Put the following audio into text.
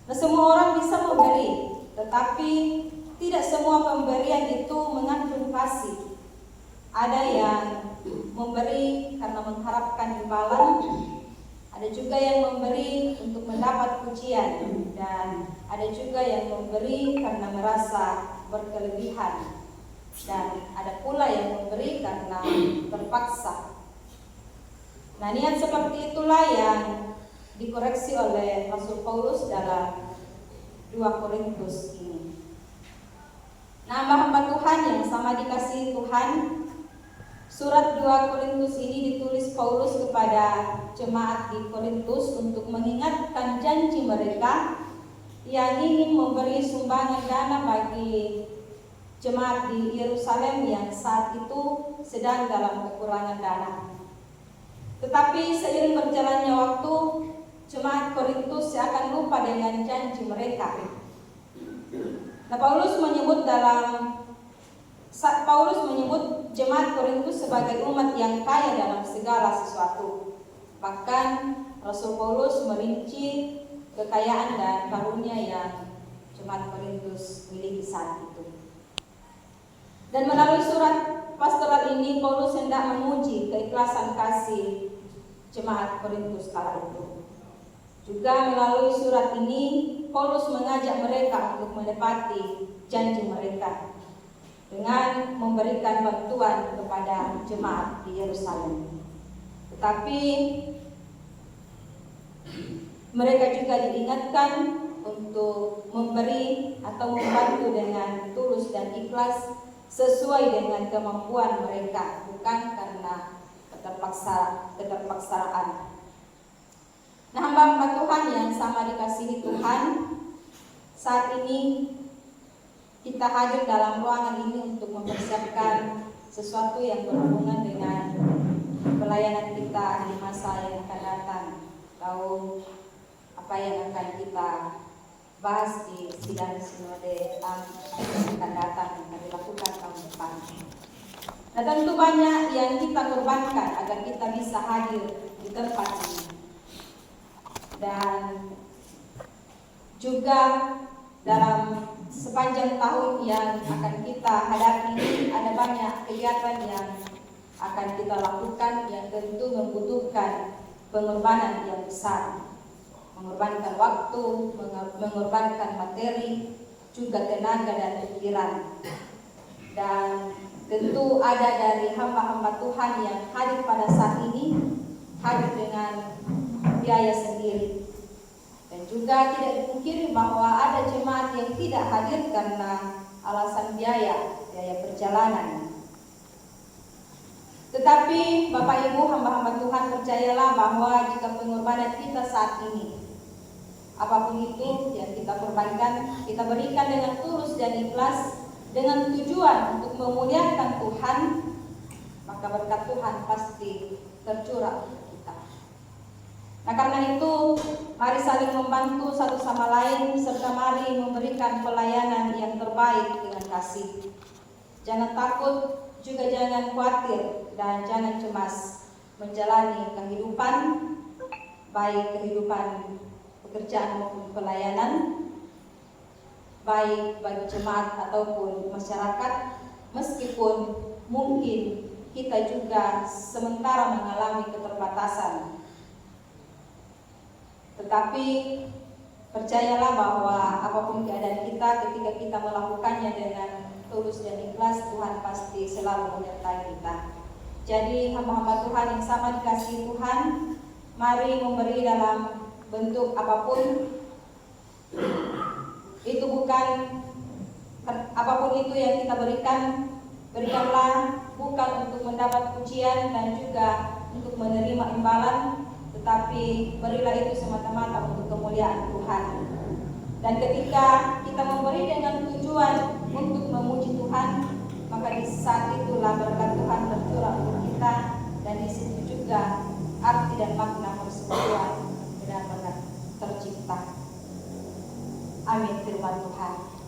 Nah, semua orang bisa memberi, tetapi tidak semua pemberian itu mengandung kasih. Ada yang memberi karena mengharapkan imbalan, ada juga yang memberi untuk mendapat pujian, dan ada juga yang memberi karena merasa berkelebihan, dan ada pula yang memberi karena terpaksa. Nah, niat seperti itulah yang dikoreksi oleh Rasul Paulus dalam 2 Korintus ini. Nah, hamba Tuhan yang sama dikasihi Tuhan, surat 2 Korintus ini ditulis Paulus kepada jemaat di Korintus untuk mengingatkan janji mereka yang ingin memberi sumbangan dana bagi jemaat di Yerusalem yang saat itu sedang dalam kekurangan dana. Tetapi seiring berjalannya waktu, jemaat Korintus akan lupa dengan janji mereka. Nah, Paulus menyebut jemaat Korintus sebagai umat yang kaya dalam segala sesuatu. Bahkan Rasul Paulus merinci kekayaan dan karunia yang jemaat Korintus miliki saat itu. Dan melalui surat pastoral ini Paulus hendak menguji keikhlasan kasih jemaat Korintus kala itu. Juga melalui surat ini Paulus mengajak mereka untuk menepati janji mereka dengan memberikan bantuan kepada jemaat di Yerusalem. Tetapi mereka juga diingatkan untuk memberi atau membantu dengan tulus dan ikhlas sesuai dengan kemampuan mereka, bukan karena keterpaksaan. Nah, hamba-hamba Tuhan yang sama dikasihi Tuhan, saat ini kita hadir dalam ruangan ini untuk mempersiapkan sesuatu yang berhubungan dengan pelayanan kita di masa yang akan datang. Tahu apa yang akan kita bahas di sidang sinode yang akan datang yang akan dilakukan tahun depan. Nah, tentu banyak yang kita korbankan agar kita bisa hadir di tempat ini. Dan juga dalam sepanjang tahun yang akan kita hadapi ini ada banyak kegiatan yang akan kita lakukan yang tentu membutuhkan pengorbanan yang besar, mengorbankan waktu, mengorbankan materi, juga tenaga dan pikiran. Dan tentu ada dari hamba-hamba Tuhan yang hadir pada saat ini hadir dengan biaya sendiri. Dan juga tidak dipungkiri bahwa ada jemaat yang tidak hadir karena alasan biaya perjalanan. Tetapi Bapak Ibu hamba-hamba Tuhan, percayalah bahwa jika pengorbanan kita saat ini, apapun itu yang kita korbankan, kita berikan dengan tulus dan ikhlas dengan tujuan untuk memuliakan Tuhan, maka berkat Tuhan pasti tercurah untuk kita. Nah, karena itu mari saling membantu satu sama lain, serta mari memberikan pelayanan yang terbaik dengan kasih. Jangan takut, juga jangan khawatir, dan jangan cemas menjalani kehidupan, baik kehidupan pekerjaan maupun pelayanan, baik bagi jemaat ataupun masyarakat, meskipun mungkin kita juga sementara mengalami keterbatasan. Tetapi percayalah bahwa apapun keadaan kita, ketika kita melakukannya dengan tulus dan ikhlas, Tuhan pasti selalu menyertai kita. Jadi hamba-hamba Tuhan yang sama dikasihi Tuhan, mari memberi dalam bentuk apapun. Itu bukan apapun itu yang kita berikan, berikanlah bukan untuk mendapat pujian dan juga untuk menerima imbalan, tetapi berilah itu semata-mata untuk kemuliaan Tuhan. Dan ketika kita memberi dengan tujuan untuk memuji Tuhan, maka di saat itulah berkat